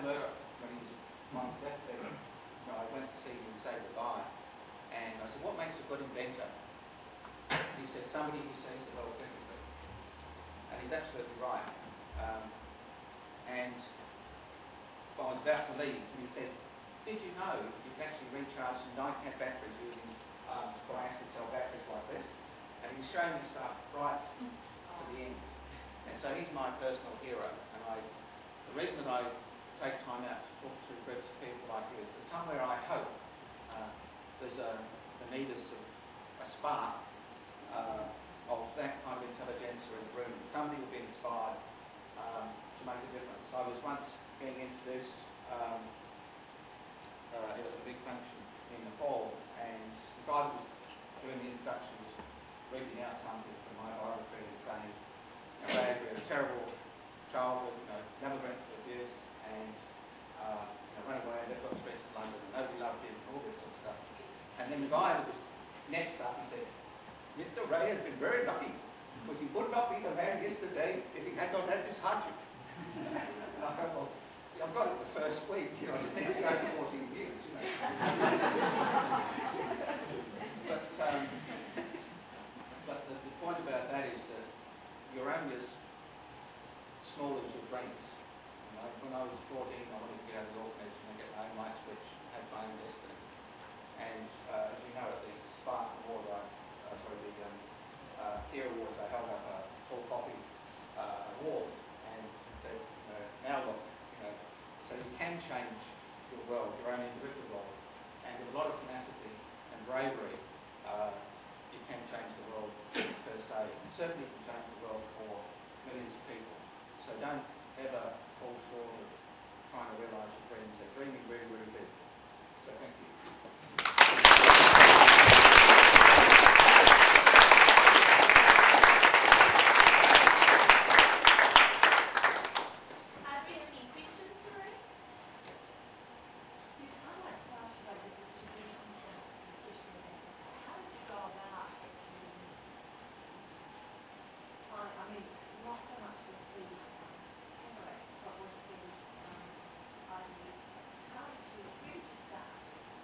Graham Murdoch, when he was on his deathbed, I went to see him say goodbye, and I said, what makes a good inventor? He said, somebody who sees the world differently. And he's absolutely right. And I was about to leave, and he said, did you know you can actually recharge some 9-cap batteries using acid cell batteries like this? And he was showing me stuff right to the end. And so he's my personal hero. And the reason that I take time out to talk to groups of people like this is somewhere I hope there's the need of a spark of that kind of intelligence in the room. Somebody will be inspired to make a difference. I was once being introduced at a big function in Nepal, and the guy that was doing the introduction was reading out something from my biography and saying, Avery had a terrible childhood, never went to abuse, and ran away and left on the streets of London, and nobody loved him, and all this sort of stuff. And then the guy that was next up, he said, Mr. Ray has been very lucky, because he would not be the man yesterday if he had not had this hardship. And I thought, well, I've got it the first week, I just need to go for 14 years, But the point about that is that you're only as small as your dreams. When I was 14, I wanted to get out of the orphanage and get my own light switch, have my own destiny. And as you know, at the Spark Award, Care Awards, I held up a tall copy award and said, now look, so you can change your world, your own individual world, and with a lot of tenacity and bravery, you can change the world per se. And certainly you can change the world for millions of people. So don't ever fall short of trying to realise your dreams. They're dreaming really, really big. So thank you.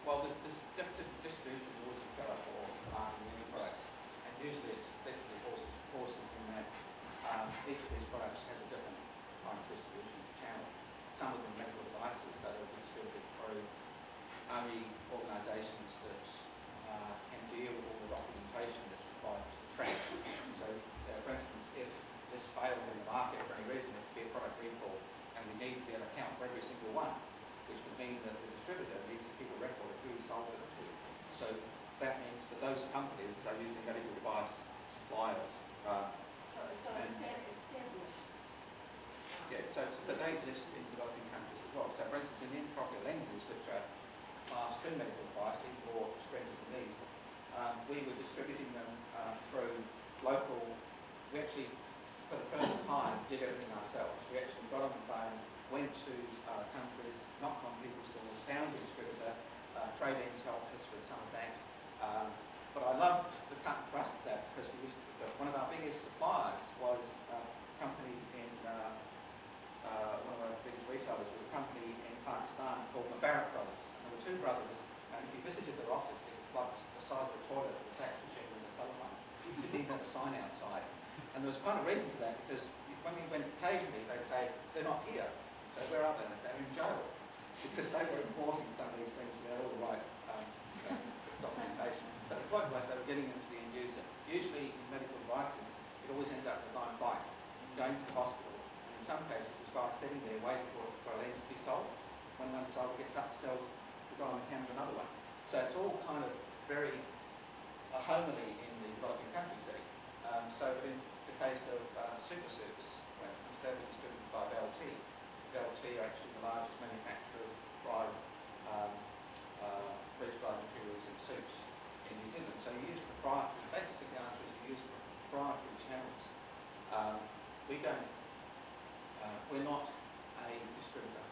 Well, the distribution is always a killer for marketing any products, and usually it's literally horses in that each of these products has a different kind of distribution channel. Some of them medical devices, so they'll be distributed through army organisations that can deal with all the documentation that's required to track. So, for instance, if this failed in the market for any reason, it could be a product recall, and we need to be able to account for every single one, which would mean that the distributor needs to keep a record of who he sold it to. So that means that those companies are using medical device suppliers. But they exist in developing countries as well. So for instance, in intraocular lenses, which are class 2 medical devices or strengthened knees, we were distributing them through local, we actually, for the first time, did everything ourselves. We actually got on the phone, went to countries, knocked on people's doors, found a distributor, trade-ins helped us with some of that. But I loved the cut and thrust of that because one of our biggest suppliers was a company in, one of our biggest retailers was a company in Pakistan called Mubarak Brothers. And there were two brothers, and if you visited their office, it's like the size of a toilet with a fax machine and a telephone. You didn't even have a sign outside. And there was kind of reason for that because when we went occasionally, they'd say, they're not here. So where are they? And they say, they're in jail. Because they were importing some of these things without all the right documentation. But the point was they were getting them to the end user. Usually in medical devices, it always ends up with a blind bike, going to the hospital. And in some cases, there's guys sitting there waiting for a lens to be sold. When one sold gets up, sells the guy on the counter another one. So it's all kind of very homely in the developing country setting. So in the case of super suits, for instance, they were distributed by VLT. VLT are actually the largest manufacturer of freeze-dried materials and suits in New Zealand. So you use proprietary, basically the answer is you use proprietary channels. We're not a distributor.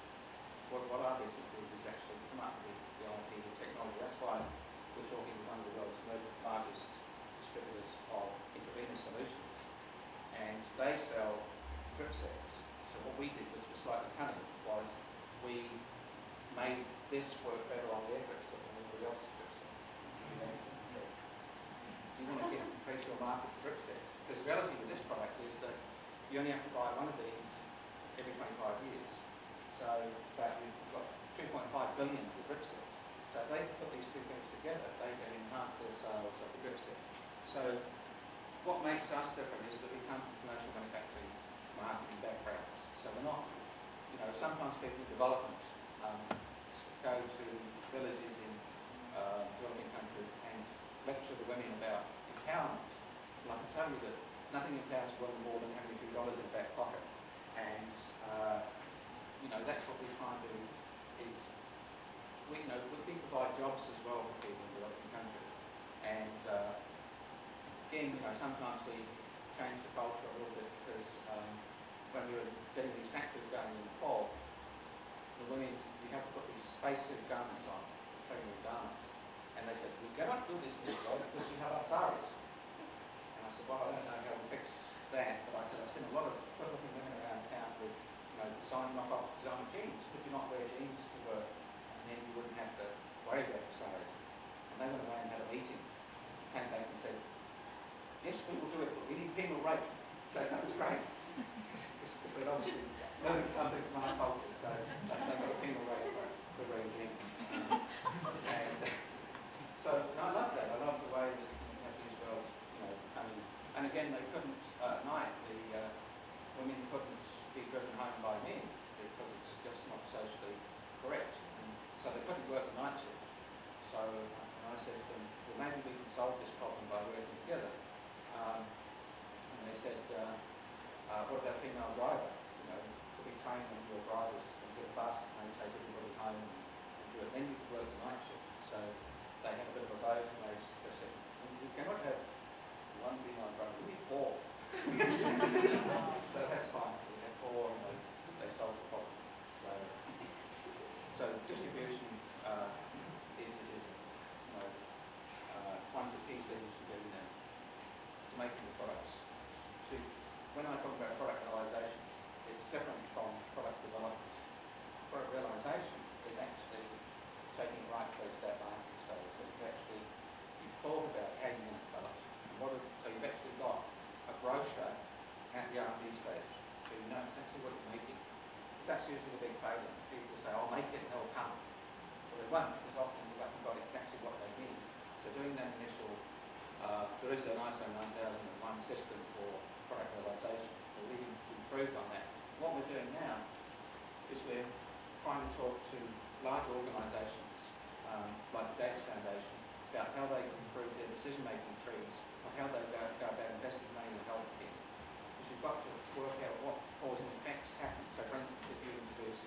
What our business is actually come up with the IP, the technology. That's why we're talking with one of the world's largest distributors of intravenous solutions. And they sell drip sets. So what we did, which was slightly cunning, was we made this work better on their drip set than everybody else's drip set. You know, so you want to increase your market for drip sets. Because the reality with this product is that you only have to buy one of these every 25 years. So but you've got 2.5 billion for drip sets. So if they put these two things together, they can enhance their sales of the drip sets. So what makes us different is that we come from commercial manufacturing marketing backgrounds. So we're not, you know, sometimes people in development go to villages in developing countries and lecture the women about empowerment. And I can tell you that nothing empowers women more than having a few dollars in the back pocket. And, you know, that's what we try and do is we, you know, we provide jobs as well for people in developing countries. And, again, you know, sometimes we change the culture a little bit because when we were getting these factories going in the fall, the women, you have to put these spacesuit garments on, training garments. And they said, we cannot do this because we have our saris. And I said, well, I don't know how to fix that, but I said, I've seen a lot of good-looking women around town with, you know, knock-off designer jeans. Could you not wear jeans to work? And then you wouldn't have to worry about the saris. And they went away and had a meeting, came back and said, yes, we will do it, but we need penal rape. So that was great. Because they'd obviously learned something from our culture, so they got a penal rate for wearing jeans. And so I love that. I love the way that you have these girls, you know, coming. And again, they couldn't, at night, the women couldn't be driven home by men because it's just not socially correct. And so they couldn't work the night shift. So I said to them, well, maybe we can solve this problem by working together. And they said, what about female driver? You know, so we train them to be drivers and get a bus and take everybody home and do it. Then you can work the night shift. So they had a bit of a vote and they said, we cannot have one female driver, we need four. So that's fine. So we had four and they solved the problem. So distribution is you know, one of the key things to do now. To making the products. See, when I talk about product realisation, it's different from product development. Product realisation is actually taking it right close to that market stage. So you've thought about how you're going to sell it. So you've actually got a brochure at the R&D stage. So you know exactly what you're making. That's usually the big failure. People say, I'll make it and they'll come. Well, they won't, because often you haven't got exactly what they need. So doing that initial there is an ISO 9001 system for product realisation. We've improved on that. What we're doing now is we're trying to talk to large organisations like the Gates Foundation about how they can improve their decision-making trees or how they go about investing money in healthcare. Because you've got to work out what cause and effects happen. So for instance, if you introduce